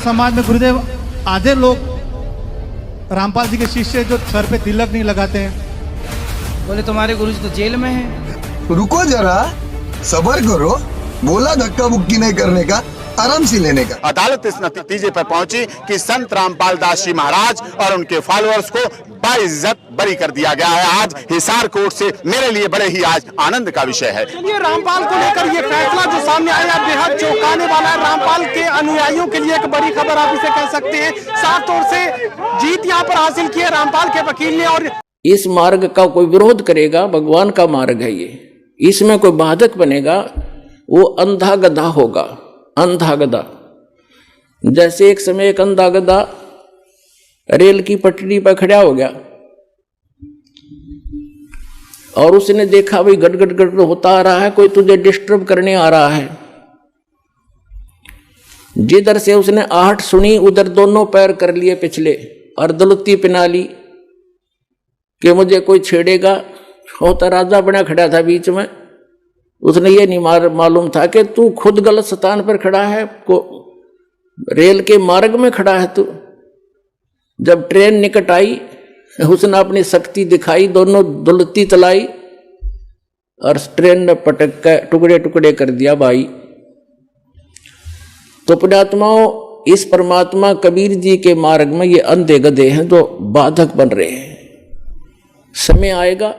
समाज में गुरुदेव आधे लोग रामपाल जी के शिष्य जो सर पे तिलक नहीं लगाते हैं। बोले तुम्हारे गुरुजी तो जेल में हैं। रुको जरा, सब्र करो। बोला धक्का मुक्की नहीं करने का, आराम से लेने का। अदालत इस नतीजे पर पहुंची कि संत रामपाल दास जी महाराज और उनके फॉलोअर्स को बाइज्जत बरी कर दिया गया है। आज हिसार कोर्ट से मेरे लिए बड़े ही आज आनंद का विषय है। चलिए, रामपाल को लेकर ये फैसला जो सामने आया बेहद चौंकाने वाला है। रामपाल के अनुयायियों के लिए एक बड़ी खबर आप इसे कह सकते हैं। साफ तौर से जीत यहाँ पर हासिल की है रामपाल के वकील ने। और इस मार्ग का कोई विरोध करेगा, भगवान का मार्ग है ये, इसमें कोई बाधक बनेगा वो अंधा गधा होगा। अंधा गधा, जैसे एक समय एक अंधा गधा रेल की पटरी पर खड़ा हो गया और उसने देखा भाई गट गट गट होता आ रहा है, कोई तुझे डिस्टर्ब करने आ रहा है। जिधर से उसने आहट सुनी उधर दोनों पैर कर लिए पिछले और दलुत्ती पिना ली कि मुझे कोई छेड़ेगा। होता राजा बना खड़ा था बीच में, उसने ये नहीं मालूम था कि तू खुद गलत स्थान पर खड़ा है, रेल के मार्ग में खड़ा है तू। जब ट्रेन निकट आई उसने अपनी शक्ति दिखाई, दोनों दुलती चलाई और ट्रेन ने पटक कर टुकड़े टुकड़े कर दिया भाई। तो पुण्यात्माओं, इस परमात्मा कबीर जी के मार्ग में ये अंधे गधे हैं जो बाधक बन रहे हैं। समय आएगा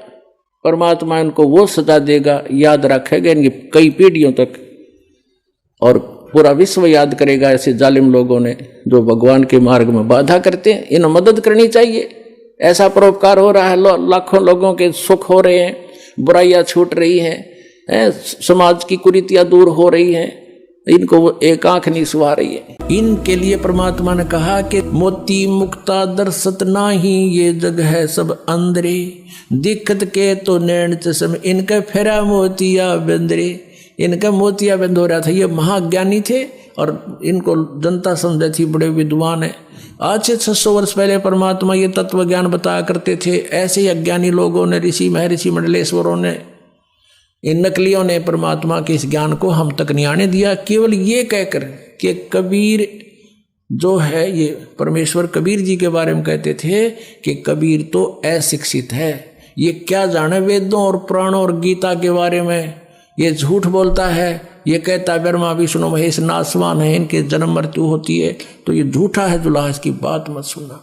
परमात्मा इनको वो सजा देगा, याद रखेगा इनकी कई पीढ़ियों तक, और पूरा विश्व याद करेगा ऐसे जालिम लोगों ने जो भगवान के मार्ग में बाधा करते हैं। इन्हें मदद करनी चाहिए। ऐसा परोपकार हो रहा है, लाखों लोगों के सुख हो रहे हैं, बुराइयां छूट रही हैं, समाज की कुरीतियां दूर हो रही हैं, इनको एक आंख नहीं सुहा रही है। इनके लिए परमात्मा ने कहा कि मोती मुक्ता दर्शत नाही, ये जग है सब अंदरे, दिक्कत के तो नैन चश्म, इनके फेरा मोतिया बंदरे। इनका मोतिया बंद हो रहा था। ये महाज्ञानी थे और इनको जनता समझे थी बड़े विद्वान है। आज से 600 वर्ष पहले परमात्मा ये तत्व ज्ञान बताया करते थे। ऐसे ही अज्ञानी लोगों ने, ऋषि महर्षि मंडलेश्वरों ने, इन नकलियों ने परमात्मा के इस ज्ञान को हम तक नहीं आने दिया। केवल ये कहकर कि कबीर जो है, ये परमेश्वर कबीर जी के बारे में कहते थे कि कबीर तो अशिक्षित है, ये क्या जाने वेदों और पुराणों और गीता के बारे में, ये झूठ बोलता है, ये कहता है ब्रह्मा विष्णु महेश नासवान है, इनके जन्म मृत्यु होती है, तो ये झूठा है जुला, इसकी बात मत सुनना।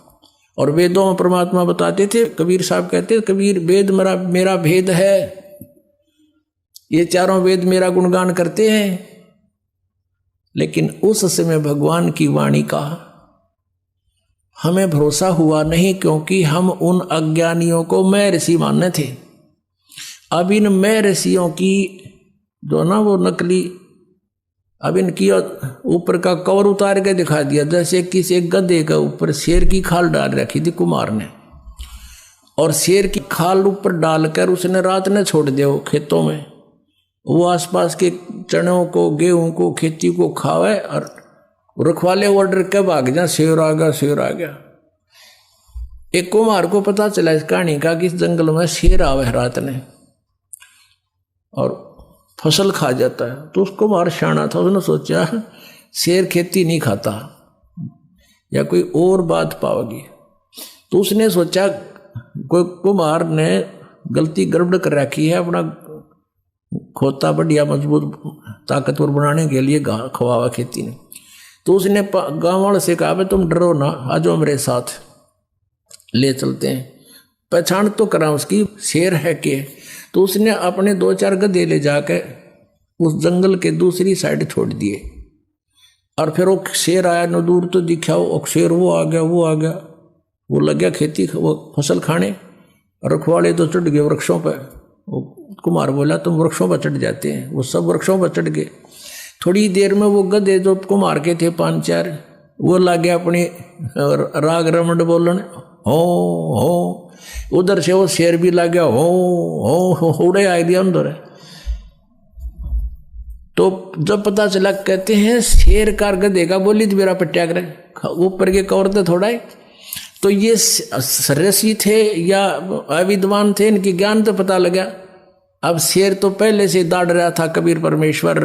और वेदों में परमात्मा बताते थे, कबीर साहब कहते थे कबीर वेद मेरा भेद है, ये चारों वेद मेरा गुणगान करते हैं। लेकिन उस समय भगवान की वाणी का हमें भरोसा हुआ नहीं, क्योंकि हम उन अज्ञानियों को मैं ऋषि मानने थे। अब इन मैं ऋषियों की जो ना वो नकली, अब इनकी ऊपर का कवर उतार के दिखा दिया, जैसे किसी गधे के ऊपर शेर की खाल डाल रखी थी कुमार ने, और शेर की खाल ऊपर डालकर उसने रात ने छोड़ दिया वो खेतों में, वो आसपास के चनों को, गेहूं को, खेती को खावे, और रखवाले ऑर्डर के भाग जा, शेर आ गया, शेर आ गया। एक कुमार को पता चला इस कहानी का कि इस जंगल में शेर आवे रात ने और फसल खा जाता है। तो उसको कुमार शाना था, उसने सोचा शेर खेती नहीं खाता या कोई और बात पाओगी। तो उसने सोचा कोई कुमार ने गलती गड़बड़ कर रखी है, अपना खोता बढ़िया मजबूत ताकतवर बनाने के लिए खवावा खेती ने। तो उसने गाँव वाले से कहा भाई तुम डरो ना, आ जाओ मेरे साथ, ले चलते हैं, पहचान तो करा उसकी शेर है कि। तो उसने अपने 2-4 गधे ले जाकर उस जंगल के दूसरी साइड छोड़ दिए, और फिर वो शेर आया न, दूर तो दिखा वो शेर, वो आ गया, वो लग गया खेती वो फसल खाने, रखवाले तो चढ़ गए वृक्षों पर। वो कुमार बोला तुम वृक्षों पर चढ़ जाते हैं, वो सब वृक्षों पर चढ़ गए। थोड़ी देर में वो गधे जो कुमार के थे 5-4, वो लगे अपने राग रमण बोलन, हो। उधर से वो शेर भी लग गया, हो उड़े आ दिया अंदर। तो जब पता चला, कहते हैं शेर कार गधे का बोली तो मेरा पट्या करे, ऊपर के कवर तो थोड़ा है। तो ये ऋषि थे या अविद्वान थे, इनकी ज्ञान तो पता लगा। अब शेर तो पहले से दाड़ रहा था कबीर परमेश्वर,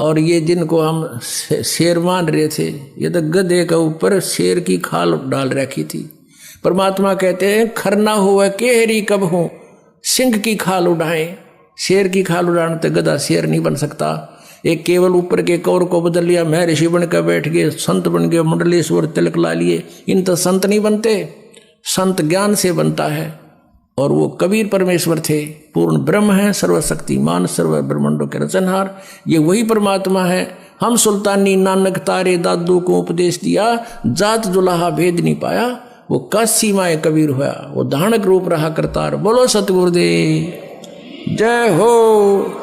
और ये जिनको हम शेर मान रहे थे, ये तो गधे के ऊपर शेर की खाल डाल रखी थी। परमात्मा कहते हैं खरना हुआ केहरी कब हूं, सिंह की खाल उड़ाएं। शेर की खाल उड़ाने तो गधा शेर नहीं बन सकता। एक केवल ऊपर के कौर को बदल लिया, मैं ऋषि बन कर बैठ गए, संत बन गए, मंडलेश्वर तिलक ला लिए, इन तो संत नहीं बनते। संत ज्ञान से बनता है। और वो कबीर परमेश्वर थे, पूर्ण ब्रह्म है, सर्वशक्तिमान, सर्व ब्रह्मांडों के रचनहार। ये वही परमात्मा है। हम सुल्तानी नानक तारे दादू को उपदेश दिया, जात जुलाहा भेद नहीं पाया। वो काशी माए कबीर हुआ, वो धानक रूप रहा करतार। बोलो सतगुरुदेव जय हो।